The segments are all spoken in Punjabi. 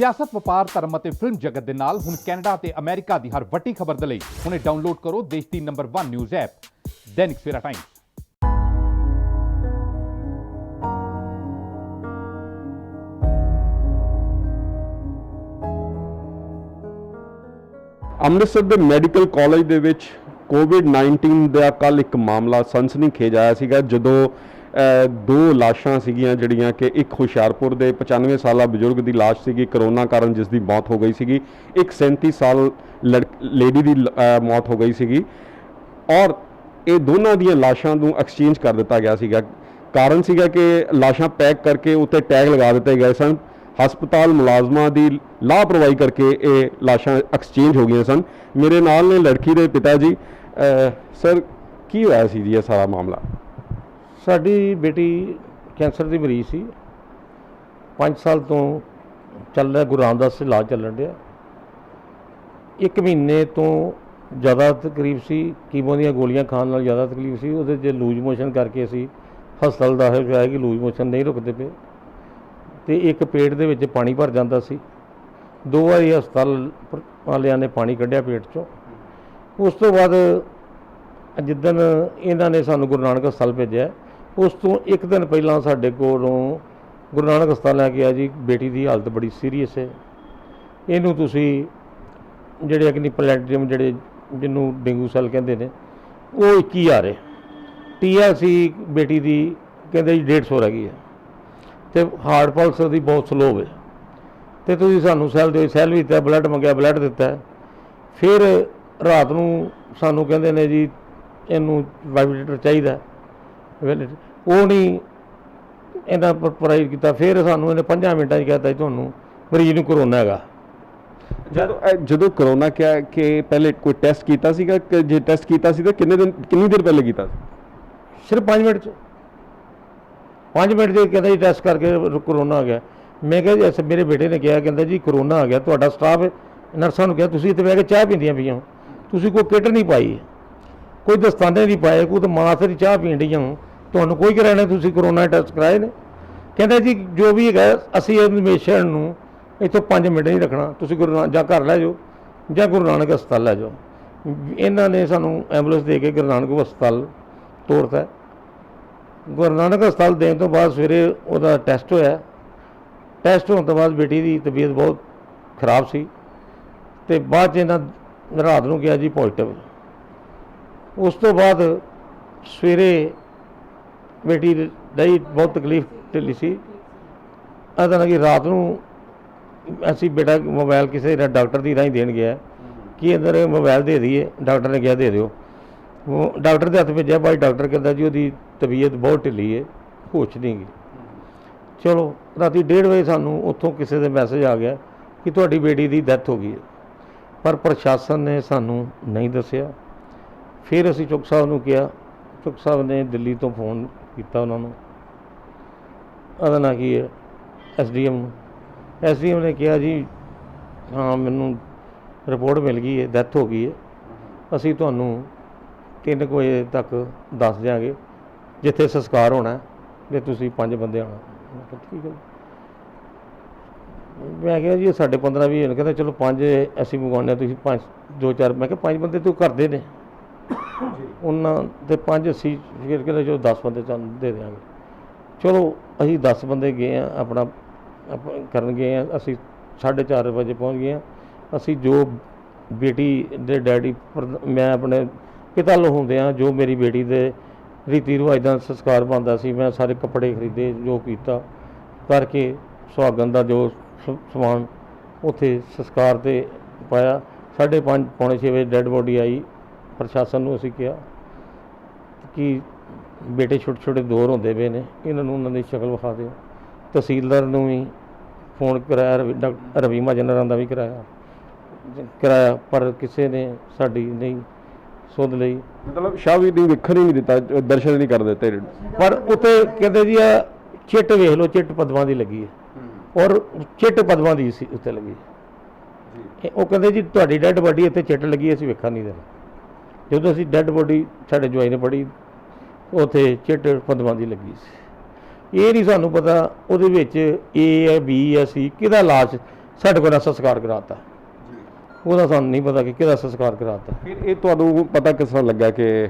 सियासत ਵਪਾਰ ਧਰਮ ਅਤੇ ਫਿਲਮ ਜਗਤ ਦੇ ਨਾਲ ਹੁਣ ਕੈਨੇਡਾ ਤੇ ਅਮਰੀਕਾ ਦੀ ਹਰ ਵੱਡੀ ਖਬਰ ਦੇ ਲਈ ਹੁਣੇ ਡਾਊਨਲੋਡ ਕਰੋ ਦੇਸ਼ ਦੀ number 1 news app Dainik Savera Times. Amritsar ਦੇ ਮੈਡੀਕਲ ਕਾਲਜ ਦੇ ਵਿੱਚ ਕੋਵਿਡ-19 ਦਾ ਕੱਲ ਇੱਕ ਮਾਮਲਾ ਸਨਸਨੀਖੇਜ ਆਇਆ ਸੀਗਾ ਜਦੋਂ ਦੋ ਲਾਸ਼ਾਂ ਸੀਗੀਆਂ ਜਿਹੜੀਆਂ ਕਿ ਇੱਕ ਹੁਸ਼ਿਆਰਪੁਰ ਦੇ 95 ਸਾਲਾ ਬਜ਼ੁਰਗ ਦੀ ਲਾਸ਼ ਸੀਗੀ ਕਰੋਨਾ ਕਾਰਨ ਜਿਸ ਦੀ ਮੌਤ ਹੋ ਗਈ ਸੀਗੀ, ਇੱਕ 37 ਸਾਲ ਲੇਡੀ ਦੀ ਮੌਤ ਹੋ ਗਈ ਸੀਗੀ ਔਰ ਇਹ ਦੋਨਾਂ ਦੀਆਂ ਲਾਸ਼ਾਂ ਨੂੰ ਐਕਸਚੇਂਜ ਕਰ ਦਿੱਤਾ ਗਿਆ ਸੀਗਾ। ਕਾਰਨ ਸੀਗਾ ਕਿ ਲਾਸ਼ਾਂ ਪੈਕ ਕਰਕੇ ਉੱਤੇ ਟੈਗ ਲਗਾ ਦਿੱਤੇ ਗਏ ਸਨ। ਹਸਪਤਾਲ ਮੁਲਾਜ਼ਮਾਂ ਦੀ ਲਾਪਰਵਾਹੀ ਕਰਕੇ ਇਹ ਲਾਸ਼ਾਂ ਐਕਸਚੇਂਜ ਹੋ ਗਈਆਂ ਸਨ। ਮੇਰੇ ਨਾਲ ਨੇ ਲੜਕੀ ਦੇ ਪਿਤਾ ਜੀ। ਸਰ, ਕੀ ਹੋਇਆ ਸੀ ਜੀ ਇਹ ਸਾਰਾ ਮਾਮਲਾ? ਸਾਡੀ ਬੇਟੀ ਕੈਂਸਰ ਦੀ ਮਰੀਜ਼ ਸੀ, 5 ਸਾਲ ਤੋਂ ਚੱਲ ਰਿਹਾ ਗੁਰੂ ਰਾਮਦਾਸ ਇਲਾਜ ਚੱਲਣ ਡਿਆ। 1 ਮਹੀਨੇ ਤੋਂ ਜ਼ਿਆਦਾ ਤਕਲੀਫ ਸੀ, ਕੀਮੋ ਦੀਆਂ ਗੋਲੀਆਂ ਖਾਣ ਨਾਲ ਜ਼ਿਆਦਾ ਤਕਲੀਫ ਸੀ। ਉਹਦੇ 'ਚ ਲੂਜ਼ ਮੋਸ਼ਨ ਕਰਕੇ ਅਸੀਂ ਹਸਪਤਾਲ ਦਾਖਲ ਕਰਾਇਆ ਕਿ ਲੂਜ਼ ਮੋਸ਼ਨ ਨਹੀਂ ਰੁਕਦੇ ਪਏ ਅਤੇ ਇੱਕ ਪੇਟ ਦੇ ਵਿੱਚ ਪਾਣੀ ਭਰ ਜਾਂਦਾ ਸੀ। 2 ਵਾਰੀ ਹਸਪਤਾਲ ਵਾਲਿਆਂ ਨੇ ਪਾਣੀ ਕੱਢਿਆ ਪੇਟ 'ਚੋਂ। ਉਸ ਤੋਂ ਬਾਅਦ ਜਿੱਦਣ ਇਹਨਾਂ ਨੇ ਸਾਨੂੰ ਗੁਰੂ ਨਾਨਕ ਹਸਪਤਾਲ ਭੇਜਿਆ, ਉਸ ਤੋਂ 1 ਦਿਨ ਪਹਿਲਾਂ ਸਾਡੇ ਕੋਲੋਂ ਗੁਰੂ ਨਾਨਕ ਹਸਪਤਾਲ ਲੈ ਕੇ ਆ ਜੀ ਬੇਟੀ ਦੀ ਹਾਲਤ ਬੜੀ ਸੀਰੀਅਸ ਹੈ, ਇਹਨੂੰ ਤੁਸੀਂ ਜਿਹੜੇ ਅਗਨੀ ਪਲੈਟਰੀਅਮ ਜਿਹੜੇ ਜਿਹਨੂੰ ਡੇਂਗੂ ਸੈੱਲ ਕਹਿੰਦੇ ਨੇ ਉਹ 21 ਹੈ। TLC ਬੇਟੀ ਦੀ ਕਹਿੰਦੇ ਜੀ 150 ਰਹਿ ਗਈ ਹੈ ਅਤੇ ਹਾਰਟ ਪਲਸ ਦੀ ਬਹੁਤ ਸਲੋ ਹੈ ਅਤੇ ਤੁਸੀਂ ਸਾਨੂੰ ਸੈੱਲ ਦਿਓ, ਸੈੱਲ ਵੀ ਦਿੱਤਾ, ਬਲੱਡ ਮੰਗਿਆ ਬਲੱਡ ਦਿੱਤਾ। ਫਿਰ ਰਾਤ ਨੂੰ ਸਾਨੂੰ ਕਹਿੰਦੇ ਨੇ ਜੀ ਇਹਨੂੰ ਵਾਈਬ੍ਰੇਟਰ ਚਾਹੀਦਾ, ਉਹ ਨਹੀਂ ਇਹਨਾਂ ਪ੍ਰੋਵਾਈਡ ਕੀਤਾ। ਫਿਰ ਸਾਨੂੰ ਇਹਨੇ 5 ਮਿੰਟਾਂ 'ਚ ਕਹਿਤਾ ਤੁਹਾਨੂੰ ਮਰੀਜ਼ ਨੂੰ ਕਰੋਨਾ ਹੈਗਾ। ਜਦੋਂ ਕਰੋਨਾ ਕਿਹਾ ਕਿ ਪਹਿਲੇ ਕੋਈ ਟੈਸਟ ਕੀਤਾ ਸੀਗਾ ਕਿ ਜੇ ਟੈਸਟ ਕੀਤਾ ਸੀ ਤਾਂ ਕਿੰਨੀ ਦੇਰ ਪਹਿਲੇ ਕੀਤਾ ਸੀ? ਸਿਰਫ 5 ਮਿੰਟ 'ਚ 5 ਮਿੰਟ 'ਚ ਕਹਿੰਦਾ ਜੀ ਟੈਸਟ ਕਰਕੇ ਕਰੋਨਾ ਆ ਗਿਆ। ਮੈਂ ਕਿਹਾ ਜੀ ਐਸੇ ਮੇਰੇ ਬੇਟੇ ਨੇ ਕਿਹਾ, ਕਹਿੰਦਾ ਜੀ ਕਰੋਨਾ ਆ ਗਿਆ, ਤੁਹਾਡਾ ਸਟਾਫ ਨਰਸਾਂ ਨੂੰ ਕਿਹਾ ਤੁਸੀਂ ਇੱਥੇ ਬਹਿ ਕੇ ਚਾਹ ਪੀਂਦੀਆਂ ਪਈਆਂ, ਤੁਸੀਂ ਕੋਈ ਕਿੱਟ ਨਹੀਂ ਪਾਈ, ਕੋਈ ਦਸਤਾਨੇ ਨਹੀਂ ਪਾਏ, ਕੋਈ ਤਾਂ ਮਾਸਕ ਦੀ ਚਾਹ ਪੀਣ ਡੀਆਂ, ਤੁਹਾਨੂੰ ਕੋਈ ਕਰਾਣਾ, ਤੁਸੀਂ ਕਰੋਨਾ ਟੈਸਟ ਕਰਾਏ ਨੇ? ਕਹਿੰਦਾ ਜੀ ਜੋ ਵੀ ਹੈਗਾ ਅਸੀਂ ਇਨਫੋਰਮੇਸ਼ਨ ਨੂੰ ਇੱਥੋਂ 5 ਮਿੰਟ ਨਹੀਂ ਰੱਖਣਾ, ਤੁਸੀਂ ਜਾਂ ਘਰ ਲੈ ਜਾਓ ਜਾਂ ਗੁਰੂ ਨਾਨਕ ਹਸਪਤਾਲ ਲੈ ਜਾਓ। ਇਹਨਾਂ ਨੇ ਸਾਨੂੰ ਐਂਬੂਲੈਂਸ ਦੇ ਕੇ ਗੁਰੂ ਨਾਨਕ ਹਸਪਤਾਲ ਤੋਰਤਾ। ਗੁਰੂ ਨਾਨਕ ਹਸਪਤਾਲ ਦੇਣ ਤੋਂ ਬਾਅਦ ਸਵੇਰੇ ਉਹਦਾ ਟੈਸਟ ਹੋਇਆ। ਟੈਸਟ ਹੋਣ ਤੋਂ ਬਾਅਦ ਬੇਟੀ ਦੀ ਤਬੀਅਤ ਬਹੁਤ ਖਰਾਬ ਸੀ ਅਤੇ ਬਾਅਦ 'ਚ ਇਹਨਾਂ ਰਾਤ ਨੂੰ ਕਿਹਾ ਜੀ ਪੋਜ਼ੀਟਿਵ। ਉਸ ਤੋਂ ਬਾਅਦ ਸਵੇਰੇ ਬੇਟੀ ਦੀ ਬਹੁਤ ਤਕਲੀਫ ਢਿੱਲੀ ਸੀ। ਇਹਦਾ ਨਾ ਕਿ ਰਾਤ ਨੂੰ ਅਸੀਂ ਬੇਟਾ ਮੋਬਾਈਲ ਕਿਸੇ ਡਾਕਟਰ ਦੀ ਰਾਹੀਂ ਦੇਣ ਗਿਆ ਕਿ ਅੰਦਰ ਮੋਬਾਈਲ ਦੇ ਦਈਏ, ਡਾਕਟਰ ਨੇ ਕਿਹਾ ਦੇ ਦਿਓ। ਉਹ ਡਾਕਟਰ ਦੇ ਹੱਥ ਭੇਜਿਆ, ਬਾਈ ਡਾਕਟਰ ਕਹਿੰਦਾ ਜੀ ਉਹਦੀ ਤਬੀਅਤ ਬਹੁਤ ਢਿੱਲੀ ਹੈ, ਹੋਸ਼ ਨਹੀਂ ਗੀ। ਚਲੋ ਰਾਤੀ 1:30 ਵਜੇ ਸਾਨੂੰ ਉੱਥੋਂ ਕਿਸੇ ਦੇ ਮੈਸੇਜ ਆ ਗਿਆ ਕਿ ਤੁਹਾਡੀ ਬੇਟੀ ਦੀ ਡੈਥ ਹੋ ਗਈ ਹੈ, ਪਰ ਪ੍ਰਸ਼ਾਸਨ ਨੇ ਸਾਨੂੰ ਨਹੀਂ ਦੱਸਿਆ। ਫਿਰ ਅਸੀਂ ਚੁੱਕ ਸਾਹਿਬ ਨੂੰ ਕਿਹਾ, ਚੁੱਕ ਸਾਹਿਬ ਨੇ ਦਿੱਲੀ ਤੋਂ ਫੋਨ ਕੀਤਾ ਉਹਨਾਂ ਨੂੰ, ਉਹਦਾ ਨਾਂ ਕੀ ਹੈ SDM ਨੂੰ। SDM ਨੇ ਕਿਹਾ ਜੀ ਹਾਂ ਮੈਨੂੰ ਰਿਪੋਰਟ ਮਿਲ ਗਈ ਹੈ, ਡੈਥ ਹੋ ਗਈ ਹੈ, ਅਸੀਂ ਤੁਹਾਨੂੰ 3 ਵਜੇ ਤੱਕ ਦੱਸ ਦਿਆਂਗੇ ਜਿੱਥੇ ਸੰਸਕਾਰ ਹੋਣਾ ਜੇ ਤੁਸੀਂ 5 ਬੰਦੇ ਆਉਣਾ। ਮੈਂ ਕਿਹਾ ਠੀਕ ਹੈ। ਮੈਂ ਕਿਹਾ ਜੀ ਸਾਡੇ 15-20 ਹੋਣ, ਕਹਿੰਦਾ ਚਲੋ 5 ਅਸੀਂ ਮੰਗਵਾਉਂਦੇ ਹਾਂ, ਤੁਸੀਂ 5 2-4। ਮੈਂ ਕਿਹਾ 5 ਬੰਦੇ ਤੂੰ ਕਰਦੇ ਨੇ ਉਹਨਾਂ ਦੇ 5 ਅਸੀਂ ਫਿਰ ਕਹਿੰਦਾ ਚਲੋ 10 ਬੰਦੇ ਤੁਹਾਨੂੰ ਦੇ ਦਿਆਂਗੇ। ਚਲੋ ਅਸੀਂ 10 ਬੰਦੇ ਗਏ ਹਾਂ, ਆਪਣਾ ਕਰਨ ਗਏ ਹਾਂ। ਅਸੀਂ 4:30 ਵਜੇ ਪਹੁੰਚ ਗਏ ਹਾਂ। ਅਸੀਂ ਜੋ ਬੇਟੀ ਦੇ ਡੈਡੀ ਮੈਂ ਆਪਣੇ ਪਿਤਾ ਵੱਲੋਂ ਹੁੰਦੇ ਹਾਂ, ਜੋ ਮੇਰੀ ਬੇਟੀ ਦੇ ਰੀਤੀ ਰਿਵਾਜ ਦਾ ਸੰਸਕਾਰ ਬਣਦਾ ਸੀ, ਮੈਂ ਸਾਰੇ ਕੱਪੜੇ ਖਰੀਦੇ, ਜੋ ਕੀਤਾ ਕਰਕੇ ਸੁਹਾਗਣ ਦਾ ਜੋ ਸਮਾਨ ਉੱਥੇ ਸੰਸਕਾਰ 'ਤੇ ਪਾਇਆ। 5:30 ਪੌਣੇ 6 ਵਜੇ ਡੈੱਡ ਬੋਡੀ ਆਈ। ਪ੍ਰਸ਼ਾਸਨ ਨੂੰ ਅਸੀਂ ਕਿਹਾ ਕਿ ਬੇਟੇ ਛੋਟੇ ਦੌਰ ਹੁੰਦੇ ਪਏ ਨੇ, ਇਹਨਾਂ ਨੂੰ ਉਹਨਾਂ ਦੀ ਸ਼ਕਲ ਵਿਖਾ ਦਿਓ। ਤਹਿਸੀਲਦਾਰ ਨੂੰ ਵੀ ਫੋਨ ਕਰਾਇਆ, ਰਵੀ ਮਹਾਜਨ ਦਾ ਵੀ ਕਰਾਇਆ, ਪਰ ਕਿਸੇ ਨੇ ਸਾਡੀ ਨਹੀਂ ਸੁਧ ਲਈ। ਮਤਲਬ ਸ਼ਾਹ ਦੀ ਵੇਖਣ ਹੀ ਨਹੀਂ ਦਿੱਤਾ, ਦਰਸ਼ਨ ਨਹੀਂ ਕਰ ਦਿੱਤੇ। ਪਰ ਉੱਥੇ ਕਹਿੰਦੇ ਜੀ ਆ ਚਿੱਟ ਵੇਖ ਲਓ, ਚਿੱਟ ਪਦਮਾਂ ਦੀ ਲੱਗੀ ਹੈ ਔਰ ਚਿੱਟ ਪਦਮਾਂ ਦੀ ਸੀ ਉੱਤੇ ਲੱਗੀ। ਉਹ ਕਹਿੰਦੇ ਜੀ ਤੁਹਾਡੀ ਡੈੱਡ ਬੋਡੀ ਇੱਥੇ ਚਿੱਟ ਲੱਗੀ, ਅਸੀਂ ਵੇਖਣ ਨਹੀਂ ਦੇਣਾ। ਜਦੋਂ ਅਸੀਂ ਡੈੱਡ ਬੋਡੀ ਸਾਡੇ ਜਵਾਈ ਨੇ ਪੜ੍ਹੀ, ਉੱਥੇ ਚਿੱਟ ਪਦਮਾਂ ਦੀ ਲੱਗੀ ਸੀ। ਇਹ ਨਹੀਂ ਸਾਨੂੰ ਪਤਾ ਉਹਦੇ ਵਿੱਚ A ਹੈ B ਹੈ C ਕਿਹਦਾ ਲਾਸ਼ ਸਾਡੇ ਕੋਲ ਸੰਸਕਾਰ ਕਰਾਤਾ। ਉਹਦਾ ਸਾਨੂੰ ਨਹੀਂ ਪਤਾ ਕਿ ਕਿਹਦਾ ਸੰਸਕਾਰ ਕਰਾਤਾ। ਫਿਰ ਇਹ ਤੁਹਾਨੂੰ ਪਤਾ ਕਿਸ ਤਰ੍ਹਾਂ ਲੱਗਾ ਕਿ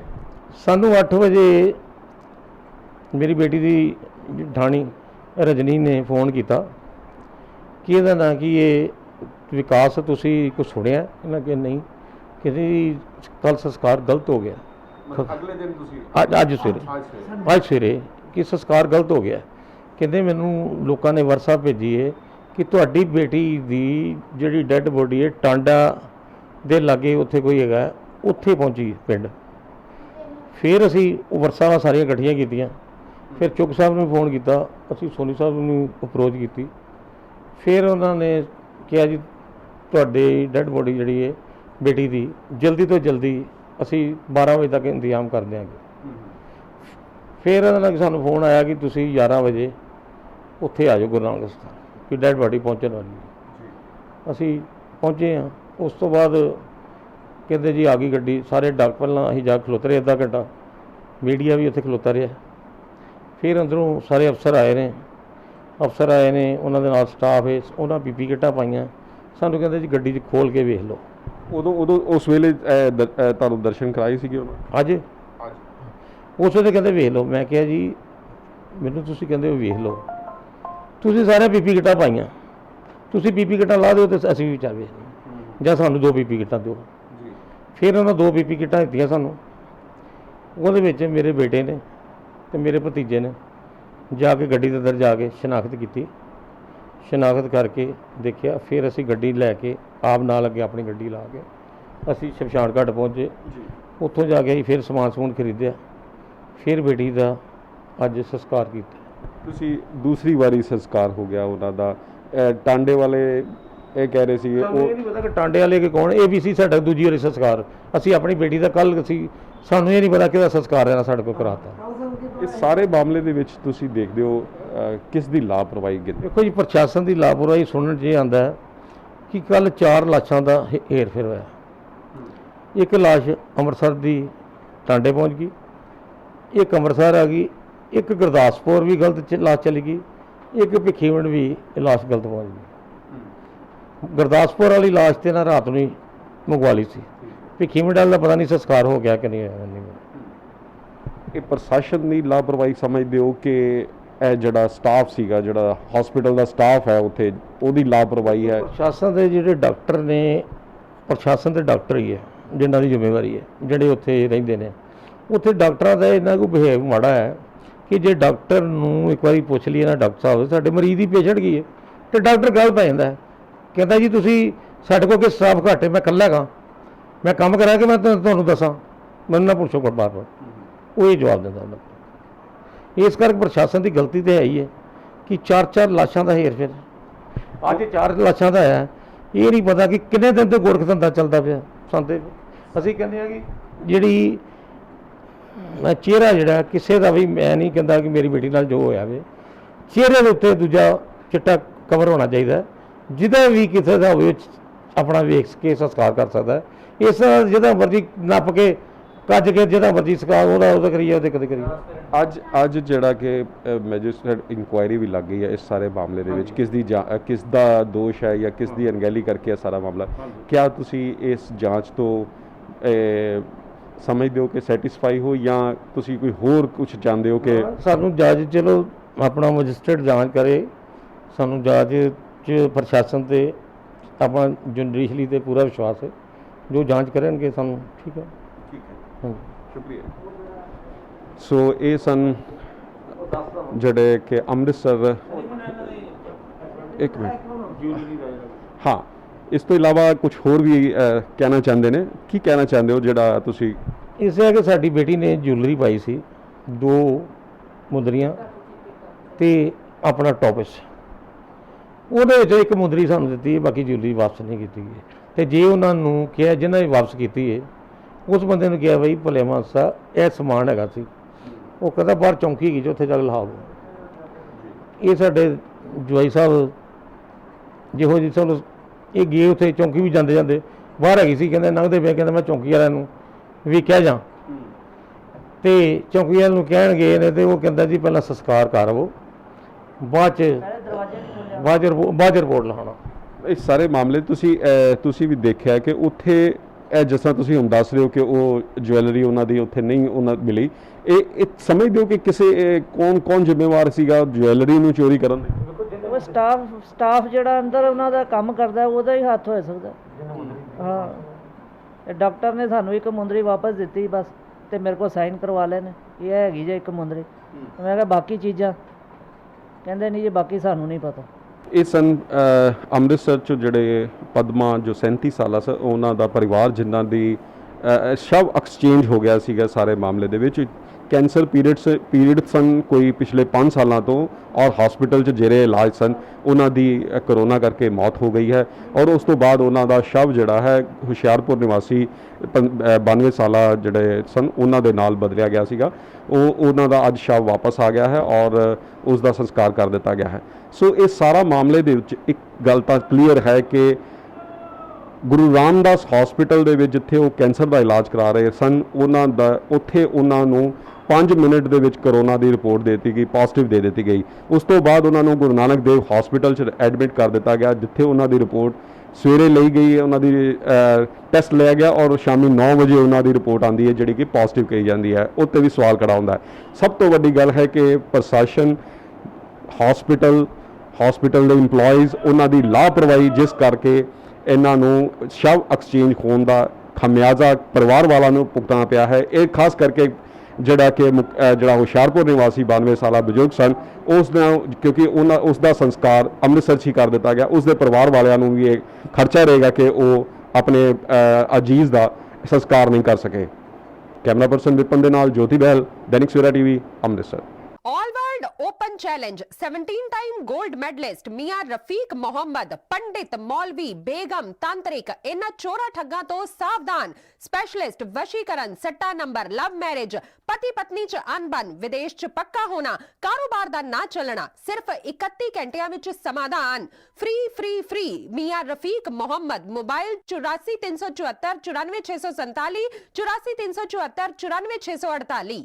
ਸਾਨੂੰ 8 ਵਜੇ ਮੇਰੀ ਬੇਟੀ ਦੀ ਜਠਾਣੀ ਰਜਨੀ ਨੇ ਫੋਨ ਕੀਤਾ ਕਿ ਇਹਦਾ ਨਾਂ ਕੀ ਇਹ ਵਿਕਾਸ ਤੁਸੀਂ ਕੁਛ ਸੁਣਿਆ? ਇਹਨਾਂ ਕਿ ਨਹੀਂ, ਕਹਿੰਦੇ ਕੱਲ ਸੰਸਕਾਰ ਗਲਤ ਹੋ ਗਿਆ। ਅਗਲੇ ਦਿਨ ਤੁਸੀਂ ਅੱਜ ਸਵੇਰੇ ਕਿ ਸੰਸਕਾਰ ਗਲਤ ਹੋ ਗਿਆ। ਕਹਿੰਦੇ ਮੈਨੂੰ ਲੋਕਾਂ ਨੇ ਵਰਸਾ ਭੇਜੀ ਹੈ ਕਿ ਤੁਹਾਡੀ ਬੇਟੀ ਦੀ ਜਿਹੜੀ ਡੈੱਡ ਬੋਡੀ ਹੈ ਟਾਂਡਾ ਦੇ ਲਾਗੇ ਉੱਥੇ ਕੋਈ ਹੈਗਾ, ਉੱਥੇ ਪਹੁੰਚੀ ਪਿੰਡ। ਫਿਰ ਅਸੀਂ ਉਹ ਵਰਸਾਵਾਂ ਸਾਰੀਆਂ ਇਕੱਠੀਆਂ ਕੀਤੀਆਂ। ਫਿਰ ਚੁੱਕ ਸਾਹਿਬ ਨੂੰ ਫੋਨ ਕੀਤਾ, ਅਸੀਂ ਸੋਨੀ ਸਾਹਿਬ ਨੂੰ ਅਪਰੋਚ ਕੀਤੀ। ਫਿਰ ਉਹਨਾਂ ਨੇ ਕਿਹਾ ਜੀ ਤੁਹਾਡੀ ਡੈੱਡ ਬੋਡੀ ਜਿਹੜੀ ਹੈ ਬੇਟੀ ਦੀ ਜਲਦੀ ਤੋਂ ਜਲਦੀ ਅਸੀਂ 12 ਵਜੇ ਤੱਕ ਇੰਤਜ਼ਾਮ ਕਰ ਦਿਆਂਗੇ। ਫਿਰ ਉਹਨਾਂ ਨੇ ਸਾਨੂੰ ਫੋਨ ਆਇਆ ਕਿ ਤੁਸੀਂ 11 ਵਜੇ ਉੱਥੇ ਆ ਜਾਓ ਗੁਰੂ ਨਾਨਕ ਸਥਾਨ, ਕਿ ਡੈੱਡ ਬੋਡੀ ਪਹੁੰਚਣ ਵਾਲੀ ਹੈ। ਅਸੀਂ ਪਹੁੰਚੇ ਹਾਂ। ਉਸ ਤੋਂ ਬਾਅਦ ਕਹਿੰਦੇ ਜੀ ਆ ਗਈ ਗੱਡੀ। ਸਾਰੇ ਡਾਕ ਪਹਿਲਾਂ ਅਸੀਂ ਜਾ ਖਲੋਤੇ ਰਹੇ ਅੱਧਾ ਘੰਟਾ, ਮੀਡੀਆ ਵੀ ਉੱਥੇ ਖਲੋਤਾ ਰਿਹਾ। ਫਿਰ ਅੰਦਰੋਂ ਸਾਰੇ ਅਫਸਰ ਆਏ ਨੇ, ਉਹਨਾਂ ਦੇ ਨਾਲ ਸਟਾਫ ਹੈ, ਉਹਨਾਂ ਪੀਪੀ ਕਿੱਟਾਂ ਪਾਈਆਂ। ਸਾਨੂੰ ਕਹਿੰਦੇ ਜੀ ਗੱਡੀ 'ਚ ਖੋਲ੍ਹ ਕੇ ਵੇਖ ਲਓ। ਉਦੋਂ ਉਸ ਵੇਲੇ ਤੁਹਾਨੂੰ ਦਰਸ਼ਨ ਕਰਾਏ ਸੀਗੇ ਉਹਨਾਂ? ਅੱਜ ਉਸ ਵੇਲੇ ਕਹਿੰਦੇ ਵੇਖ ਲਓ। ਮੈਂ ਕਿਹਾ ਜੀ ਮੈਨੂੰ ਤੁਸੀਂ ਕਹਿੰਦੇ ਹੋ ਵੇਖ ਲਓ, ਤੁਸੀਂ ਸਾਰੇ ਪੀਪੀ ਕਿੱਟਾਂ ਪਾਈਆਂ, ਤੁਸੀਂ ਪੀਪੀ ਕਿੱਟਾਂ ਲਾ ਦਿਓ ਤੇ ਅਸੀਂ ਵੀ ਵਿਚਾਰ ਵੇਖ ਲਈਏ, ਜਾਂ ਸਾਨੂੰ 2 ਪੀਪੀ ਕਿੱਟਾਂ ਦਿਓ। ਫਿਰ ਉਹਨਾਂ 2 ਪੀਪੀ ਕਿੱਟਾਂ ਦਿੱਤੀਆਂ ਸਾਨੂੰ। ਉਹਦੇ ਵਿੱਚ ਮੇਰੇ ਬੇਟੇ ਨੇ ਤੇ ਮੇਰੇ ਭਤੀਜੇ ਨੇ ਜਾ ਕੇ ਗੱਡੀ ਦੇ ਅੰਦਰ ਜਾ ਕੇ ਸ਼ਨਾਖਤ ਕੀਤੀ। ਸ਼ਨਾਖਤ ਕਰਕੇ ਦੇਖਿਆ। ਫਿਰ ਅਸੀਂ ਗੱਡੀ ਲੈ ਕੇ ਆਪ ਨਾਲ ਅੱਗੇ ਆਪਣੀ ਗੱਡੀ ਲਾ ਕੇ ਅਸੀਂ ਸ਼ਮਸ਼ਾਨ ਘਾਟ ਪਹੁੰਚੇ। ਉੱਥੋਂ ਜਾ ਕੇ ਅਸੀਂ ਫਿਰ ਸਮਾਨ ਸਮੂਨ ਖਰੀਦਿਆ। ਫਿਰ ਬੇਟੀ ਦਾ ਅੱਜ ਸੰਸਕਾਰ ਕੀਤਾ। ਤੁਸੀਂ ਦੂਸਰੀ ਵਾਰੀ ਸੰਸਕਾਰ ਹੋ ਗਿਆ ਉਹਨਾਂ ਦਾ। ਟਾਂਡੇ ਵਾਲੇ ਇਹ ਕਹਿ ਰਹੇ ਸੀਗੇ ਉਹ ਨਹੀਂ ਪਤਾ ਕਿ ਟਾਂਡੇ ਵਾਲੇ ਕਿ ਕੌਣ। ਇਹ ਵੀ ਸੀ ਸਾਡਾ ਦੂਜੀ ਵਾਰੀ ਸੰਸਕਾਰ। ਅਸੀਂ ਆਪਣੀ ਬੇਟੀ ਦਾ ਕੱਲ੍ਹ ਸੀ, ਸਾਨੂੰ ਇਹ ਨਹੀਂ ਪਤਾ ਕਿਹਦਾ ਸੰਸਕਾਰ ਹੈ ਨਾ ਸਾਡੇ ਕੋਲ ਕਰਾਤਾ। ਇਸ ਸਾਰੇ ਮਾਮਲੇ ਦੇ ਵਿੱਚ ਤੁਸੀਂ ਦੇਖਦੇ ਹੋ ਕਿਸ ਦੀ ਲਾਪਰਵਾਹੀ ਕੀਤੀ? ਦੇਖੋ ਜੀ ਪ੍ਰਸ਼ਾਸਨ ਦੀ ਲਾਪਰਵਾਹੀ ਸੁਣਨ 'ਚ ਇਹ ਆਉਂਦਾ ਹੈ ਕਿ ਕੱਲ੍ਹ 4 ਲਾਸ਼ਾਂ ਦਾ ਹੇਰ ਫੇਰ ਹੋਇਆ। ਇੱਕ ਲਾਸ਼ ਅੰਮ੍ਰਿਤਸਰ ਦੀ ਟਾਂਡੇ ਪਹੁੰਚ ਗਈ, ਇੱਕ ਅੰਮ੍ਰਿਤਸਰ ਆ ਗਈ, ਇੱਕ ਗੁਰਦਾਸਪੁਰ ਵੀ ਗਲਤ ਲਾਸ਼ ਚਲੀ ਗਈ, ਇੱਕ ਭਿੱਖੀਵਿੰਡ ਵੀ ਲਾਸ਼ ਗਲਤ ਪਹੁੰਚ ਗਈ। ਗੁਰਦਾਸਪੁਰ ਵਾਲੀ ਲਾਸ਼ ਤੇ ਨਾ ਰਾਤ ਨੂੰ ਹੀ ਮੰਗਵਾ ਲਈ ਸੀ। ਭਿੱਖੀਵਿੰਡ ਵਾਲਾ ਦਾ ਪਤਾ ਨਹੀਂ ਸੰਸਕਾਰ ਹੋ ਗਿਆ ਕਿ ਨਹੀਂ ਹੋਇਆ। ਇਹ ਪ੍ਰਸ਼ਾਸਨ ਦੀ ਲਾਪਰਵਾਹੀ ਸਮਝਦੇ ਹੋ ਕਿ ਇਹ ਜਿਹੜਾ ਸਟਾਫ ਸੀਗਾ, ਜਿਹੜਾ ਹਸਪੀਟਲ ਦਾ ਸਟਾਫ ਹੈ ਉੱਥੇ, ਉਹਦੀ ਲਾਪਰਵਾਹੀ ਹੈ? ਪ੍ਰਸ਼ਾਸਨ ਦੇ ਜਿਹੜੇ ਡਾਕਟਰ ਨੇ, ਪ੍ਰਸ਼ਾਸਨ ਦੇ ਡਾਕਟਰ ਹੀ ਹੈ ਜਿਨ੍ਹਾਂ ਦੀ ਜ਼ਿੰਮੇਵਾਰੀ ਹੈ, ਜਿਹੜੇ ਉੱਥੇ ਰਹਿੰਦੇ ਨੇ। ਉੱਥੇ ਡਾਕਟਰਾਂ ਦਾ ਇਹਨਾਂ ਕੋਲ ਬਿਹੇਵ ਮਾੜਾ ਹੈ ਕਿ ਜੇ ਡਾਕਟਰ ਨੂੰ ਇੱਕ ਵਾਰੀ ਪੁੱਛ ਲਈਏ ਨਾ, ਡਾਕਟਰ ਸਾਹਿਬ ਸਾਡੇ ਮਰੀਜ਼ ਦੀ ਪੇਸ਼ੈਂਟ ਕੀ ਹੈ, ਤੇ ਡਾਕਟਰ ਗੱਲ ਪੈ ਜਾਂਦਾ ਹੈ, ਕਹਿੰਦਾ ਜੀ ਤੁਸੀਂ ਸਾਡੇ ਕੋਲ ਕਿ ਸਟਾਫ ਘੱਟ ਹੈ, ਮੈਂ ਇਕੱਲਾ ਹੈਗਾ, ਮੈਂ ਕੰਮ ਕਰਾਂ ਕਿ ਮੈਂ ਤੁਹਾਨੂੰ ਦੱਸਾਂ, ਮੈਨੂੰ ਨਾ ਪੁੱਛੋ ਬਾਰ-ਬਾਰ। ਉਹ ਹੀ ਜਵਾਬ ਦਿੰਦਾ ਹੁੰਦਾ। ਇਸ ਕਰਕੇ ਪ੍ਰਸ਼ਾਸਨ ਦੀ ਗਲਤੀ ਤਾਂ ਹੈ ਹੀ ਹੈ ਕਿ 4-4 ਲਾਸ਼ਾਂ ਦਾ ਹੇਰ ਫੇਰ। ਅੱਜ 4 ਲਾਸ਼ਾਂ ਦਾ ਹੈ, ਇਹ ਨਹੀਂ ਪਤਾ ਕਿ ਕਿੰਨੇ ਦਿਨ ਤੋਂ ਗੋਰਖ ਧੰਦਾ ਚੱਲਦਾ ਪਿਆ ਸੰਦੇ। ਅਸੀਂ ਕਹਿੰਦੇ ਹਾਂ ਕਿ ਜਿਹੜੀ ਚਿਹਰਾ ਜਿਹੜਾ ਕਿਸੇ ਦਾ ਵੀ, ਮੈਂ ਨਹੀਂ ਕਹਿੰਦਾ ਕਿ ਮੇਰੀ ਬੇਟੀ ਨਾਲ ਜੋ ਹੋਇਆ ਵੇ, ਚਿਹਰੇ ਦੇ ਉੱਤੇ ਦੂਜਾ ਚਿੱਟਾ ਕਵਰ ਹੋਣਾ ਚਾਹੀਦਾ, ਜਿਹਦਾ ਵੀ ਕਿਸੇ ਦਾ ਹੋਵੇ ਆਪਣਾ ਵੇਖ ਕੇ ਸੰਸਕਾਰ ਕਰ ਸਕਦਾ ਹੈ। ਇਸ ਤਰ੍ਹਾਂ ਜਿਹਦਾ ਮਰਜ਼ੀ ਨੱਪ ਕੇ ਕੱਜ ਕੇ ਜਿਹਦਾ ਮਰਜ਼ੀ ਸੰਸਕਾਰ ਉਹਦਾ ਕਰੀਏ, ਉਹਦੇ ਕਦੇ ਕਰੀਏ। ਅੱਜ ਜਿਹੜਾ ਕਿ ਮੈਜਿਸਟਰੇਟ ਇਨਕੁਆਇਰੀ ਵੀ ਲੱਗ ਗਈ ਹੈ ਇਸ ਸਾਰੇ ਮਾਮਲੇ ਦੇ ਵਿੱਚ, ਕਿਸ ਦਾ ਦੋਸ਼ ਹੈ ਜਾਂ ਕਿਸ ਦੀ ਅਣਗਹਿਲੀ ਕਰਕੇ ਇਹ ਸਾਰਾ ਮਾਮਲਾ, ਕਿਆ ਤੁਸੀਂ ਇਸ ਜਾਂਚ ਤੋਂ ਸਮਝਦੇ ਹੋ ਕਿ ਸੈਟੀਸਫਾਈ ਹੋ, ਜਾਂ ਤੁਸੀਂ ਕੋਈ ਹੋਰ ਕੁਝ ਚਾਹੁੰਦੇ ਹੋ? ਕਿ ਸਾਨੂੰ ਜੱਜ ਚਲੋ ਆਪਣਾ ਮੈਜਿਸਟਰੇਟ ਜਾਂਚ ਕਰੇ, ਸਾਨੂੰ ਜੱਜ 'ਚ ਪ੍ਰਸ਼ਾਸਨ ਤੇ ਆਪਣਾ ਜੁਡੀਸ਼ਰੀ ਤੇ ਪੂਰਾ ਵਿਸ਼ਵਾਸ ਹੈ, ਜੋ ਜਾਂਚ ਕਰਨਗੇ ਸਾਨੂੰ ਠੀਕ ਹੈ। ਸ਼ੁਕਰੀਆ। ਸੋ ਇਹ ਸਨ ਜਿਹੜੇ ਕਿ ਅੰਮ੍ਰਿਤਸਰ, ਇੱਕ ਮਿੰਟ, ਹਾਂ, ਇਸ ਤੋਂ ਇਲਾਵਾ ਕੁਝ ਹੋਰ ਵੀ ਕਹਿਣਾ ਚਾਹੁੰਦੇ ਨੇ। ਕੀ ਕਹਿਣਾ ਚਾਹੁੰਦੇ ਹੋ ਜਿਹੜਾ ਤੁਸੀਂ? ਇਸ ਹੈ ਕਿ ਸਾਡੀ ਬੇਟੀ ਨੇ ਜੁਐਲਰੀ ਪਾਈ ਸੀ, 2 ਮੁੰਦਰੀਆਂ ਤੇ ਆਪਣਾ ਟੋਪਸ, ਉਹਦੇ ਵਿੱਚੋਂ ਇੱਕ ਮੁੰਦਰੀ ਸਾਨੂੰ ਦਿੱਤੀ ਹੈ, ਬਾਕੀ ਜੁਐਲਰੀ ਵਾਪਸ ਨਹੀਂ ਕੀਤੀ ਗਈ। ਤੇ ਜੇ ਉਹਨਾਂ ਨੂੰ ਕਿਹਾ, ਜਿਹਨਾਂ ਨੇ ਵਾਪਸ ਕੀਤੀ ਹੈ, ਉਸ ਬੰਦੇ ਨੂੰ ਕਿਹਾ ਬਈ ਭਲੇ ਮਾਨਸਾ ਇਹ ਸਮਾਨ ਹੈਗਾ ਸੀ, ਉਹ ਕਹਿੰਦਾ ਬਾਹਰ ਚੌਂਕੀ ਗਈ, ਉੱਥੇ ਜਾ ਕੇ ਲਾਓ। ਇਹ ਸਾਡੇ ਜਵਾਈ ਸਾਹਿਬ ਜਿਹੋ ਜਿਹੀ ਚਲੋ ਇਹ ਗਏ ਉੱਥੇ, ਚੌਂਕੀ ਵੀ ਜਾਂਦੇ ਜਾਂਦੇ ਬਾਹਰ ਹੈਗੀ ਸੀ, ਕਹਿੰਦੇ ਲੰਘਦੇ ਪਏ, ਕਹਿੰਦੇ ਮੈਂ ਚੌਂਕੀ ਵਾਲਿਆਂ ਨੂੰ ਵੇਖਿਆ ਜਾਂ, ਤੇ ਚੌਂਕੀ ਵਾਲਿਆਂ ਨੂੰ ਕਹਿਣ ਗਏ ਨੇ, ਤੇ ਉਹ ਕਹਿੰਦਾ ਜੀ ਪਹਿਲਾਂ ਸੰਸਕਾਰ ਕਰ ਆਵੋ, ਬਾਅਦ 'ਚ ਰਿਪੋਰਟ ਲਿਖਾਉਣਾ। ਇਹ ਸਾਰੇ ਮਾਮਲੇ ਤੁਸੀਂ ਵੀ ਦੇਖਿਆ ਕਿ ਉੱਥੇ ਇਹ ਜਿਸ ਤਰ੍ਹਾਂ ਤੁਸੀਂ ਹੁਣ ਦੱਸ ਰਹੇ ਹੋ ਕਿ ਉਹ ਜੁਐਲਰੀ ਉਹਨਾਂ ਦੀ ਉੱਥੇ ਨਹੀਂ ਉਹਨਾਂ ਮਿਲੀ, ਇਹ ਸਮਝਦੇ ਹੋ ਕਿ ਕਿਸੇ ਕੌਣ ਜ਼ਿੰਮੇਵਾਰ ਸੀਗਾ ਜੁਐਲਰੀ ਨੂੰ ਚੋਰੀ ਕਰਨ ਦੇ? ਉਹ ਸਟਾਫ ਜਿਹੜਾ ਅੰਦਰ ਉਹਨਾਂ ਦਾ ਕੰਮ ਕਰਦਾ ਉਹਦਾ ਹੀ ਹੱਥ ਹੋ ਸਕਦਾ। ਹਾਂ, ਇਹ ਡਾਕਟਰ ਨੇ ਸਾਨੂੰ ਇੱਕ ਮੁੰਦਰੀ ਵਾਪਸ ਦਿੱਤੀ ਬਸ, ਤੇ ਮੇਰੇ ਕੋਲ ਸਾਈਨ ਕਰਵਾ ਲਏ ਨੇ, ਇਹ ਹੈਗੀ ਜੇ ਇੱਕ ਮੁੰਦਰੀ। ਮੈਂ ਕਿਹਾ ਬਾਕੀ ਚੀਜ਼ਾਂ ਕਹਿੰਦੇ ਨਹੀਂ ਜੀ, ਬਾਕੀ ਸਾਨੂੰ ਨਹੀਂ ਪਤਾ। ਇਹ ਸਨ ਅੰਮ੍ਰਿਤਸਰ 'ਚ ਜਿਹੜੇ ਪਦਮਾ ਜੋ 37 ਸਾਲਾ ਸੀ ਉਹਨਾਂ ਦਾ ਪਰਿਵਾਰ ਜਿਨ੍ਹਾਂ ਦੀ ਸ਼ਵ ਐਕਸਚੇਂਜ ਹੋ ਗਿਆ ਸੀਗਾ ਸਾਰੇ ਮਾਮਲੇ ਦੇ ਵਿੱਚ। ਕੈਂਸਰ ਪੀਰੀਅਡ ਸਨ ਕੋਈ ਪਿਛਲੇ 5 ਸਾਲਾਂ ਤੋਂ ਔਰ ਹਸਪੀਟਲ 'ਚ ਜਿਹੜੇ ਇਲਾਜ ਸਨ ਉਹਨਾਂ ਦੀ ਕਰੋਨਾ ਕਰਕੇ ਮੌਤ ਹੋ ਗਈ ਹੈ ਔਰ ਉਸ ਤੋਂ ਬਾਅਦ ਉਹਨਾਂ ਦਾ ਸ਼ਵ ਜਿਹੜਾ ਹੈ ਹੁਸ਼ਿਆਰਪੁਰ ਨਿਵਾਸੀ 92 ਸਾਲਾ ਜਿਹੜੇ ਸਨ ਉਹਨਾਂ ਦੇ ਨਾਲ ਬਦਲਿਆ ਗਿਆ ਸੀਗਾ। ਉਹਨਾਂ ਦਾ ਅੱਜ ਸ਼ਵ ਵਾਪਸ ਆ ਗਿਆ ਹੈ ਔਰ ਉਸ ਦਾ ਸੰਸਕਾਰ ਕਰ ਦਿੱਤਾ ਗਿਆ ਹੈ। ਸੋ ਇਸ ਸਾਰਾ ਮਾਮਲੇ ਦੇ ਵਿੱਚ ਇੱਕ ਗੱਲ ਤਾਂ ਕਲੀਅਰ ਹੈ ਕਿ ਗੁਰੂ ਰਾਮਦਾਸ ਹਸਪੀਟਲ ਦੇ ਵਿੱਚ ਜਿੱਥੇ ਉਹ ਕੈਂਸਰ ਦਾ ਇਲਾਜ ਕਰਾ ਰਹੇ ਸਨ ਉੱਥੇ ਉਹਨਾਂ ਨੂੰ 5 ਮਿੰਟ ਦੇ ਵਿੱਚ ਕਰੋਨਾ ਦੀ ਰਿਪੋਰਟ ਦੇ ਦਿੱਤੀ ਗਈ, ਪੋਜ਼ਿਟਿਵ ਦੇ ਦਿੱਤੀ ਗਈ। ਉਸ ਤੋਂ ਬਾਅਦ ਉਹਨਾਂ ਨੂੰ ਗੁਰੂ ਨਾਨਕ ਦੇਵ ਹਸਪੀਟਲ 'ਚ ਐਡਮਿਟ ਕਰ ਦਿੱਤਾ ਗਿਆ ਜਿੱਥੇ ਉਹਨਾਂ ਦੀ ਰਿਪੋਰਟ ਸਵੇਰੇ ਲਈ ਗਈ, ਉਹਨਾਂ ਦੀ ਟੈਸਟ ਲਿਆ ਗਿਆ ਔਰ ਸ਼ਾਮੀ 9 ਵਜੇ ਉਹਨਾਂ ਦੀ ਰਿਪੋਰਟ ਆਉਂਦੀ ਹੈ ਜਿਹੜੀ ਕਿ ਪੋਜ਼ਿਟਿਵ ਕਹੀ ਜਾਂਦੀ ਹੈ। ਉੱਤੇ ਵੀ ਸਵਾਲ ਖੜਾ ਹੁੰਦਾ ਹੈ। ਸਭ ਤੋਂ ਵੱਡੀ ਗੱਲ ਹੈ ਕਿ ਪ੍ਰਸ਼ਾਸਨ, ਹਸਪੀਟਲ ਦੇ ਇੰਪਲੋਈਜ਼, ਉਹਨਾਂ ਦੀ ਲਾਪਰਵਾਹੀ ਜਿਸ ਕਰਕੇ ਇਹਨਾਂ ਨੂੰ ਸ਼ਵ ਐਕਸਚੇਂਜ ਹੋਣ ਦਾ ਖਮਿਆਜ਼ਾ ਪਰਿਵਾਰ ਵਾਲਾਂ ਨੂੰ ਭੁਗਤਣਾ ਪਿਆ ਹੈ। ਇਹ ਖਾਸ ਕਰਕੇ ਜਿਹੜਾ ਹੁਸ਼ਿਆਰਪੁਰ ਨਿਵਾਸੀ 92 ਸਾਲਾ ਬਜ਼ੁਰਗ ਸਨ ਕਿਉਂਕਿ ਉਸ ਦਾ ਸੰਸਕਾਰ ਅੰਮ੍ਰਿਤਸਰ 'ਚ ਹੀ ਕਰ ਦਿੱਤਾ ਗਿਆ। ਉਸ ਦੇ ਪਰਿਵਾਰ ਵਾਲਿਆਂ ਨੂੰ ਵੀ ਇਹ ਖਰਚਾ ਰਹੇਗਾ ਕਿ ਉਹ ਆਪਣੇ ਅਜੀਜ਼ ਦਾ ਸੰਸਕਾਰ ਨਹੀਂ ਕਰ ਸਕੇ। ਕੈਮਰਾ ਪਰਸਨ ਵਿਪਨ ਦੇ ਨਾਲ Jyoti Behl, Dainik Savera TV, Amritsar. All world open challenge 17 time gold medalist मियां रफीक मोहम्मद, पंडित, मौलवी, बेगम, तांत्रिक, इन्हां चोरा ठग्गां तो सावधान। स्पेशलिस्ट वशीकरण, सट्टा नंबर, लव मैरिज, पति पत्नी च अनबन, विदेश च पक्का होना, कारोबार दा ना चलना, सिर्फ 31 घंटियां विच समाधान। फ्री फ्री फ्री मियां रफीक मोहम्मद। मोबाइल 84 374 94 647, 84 374 94 648।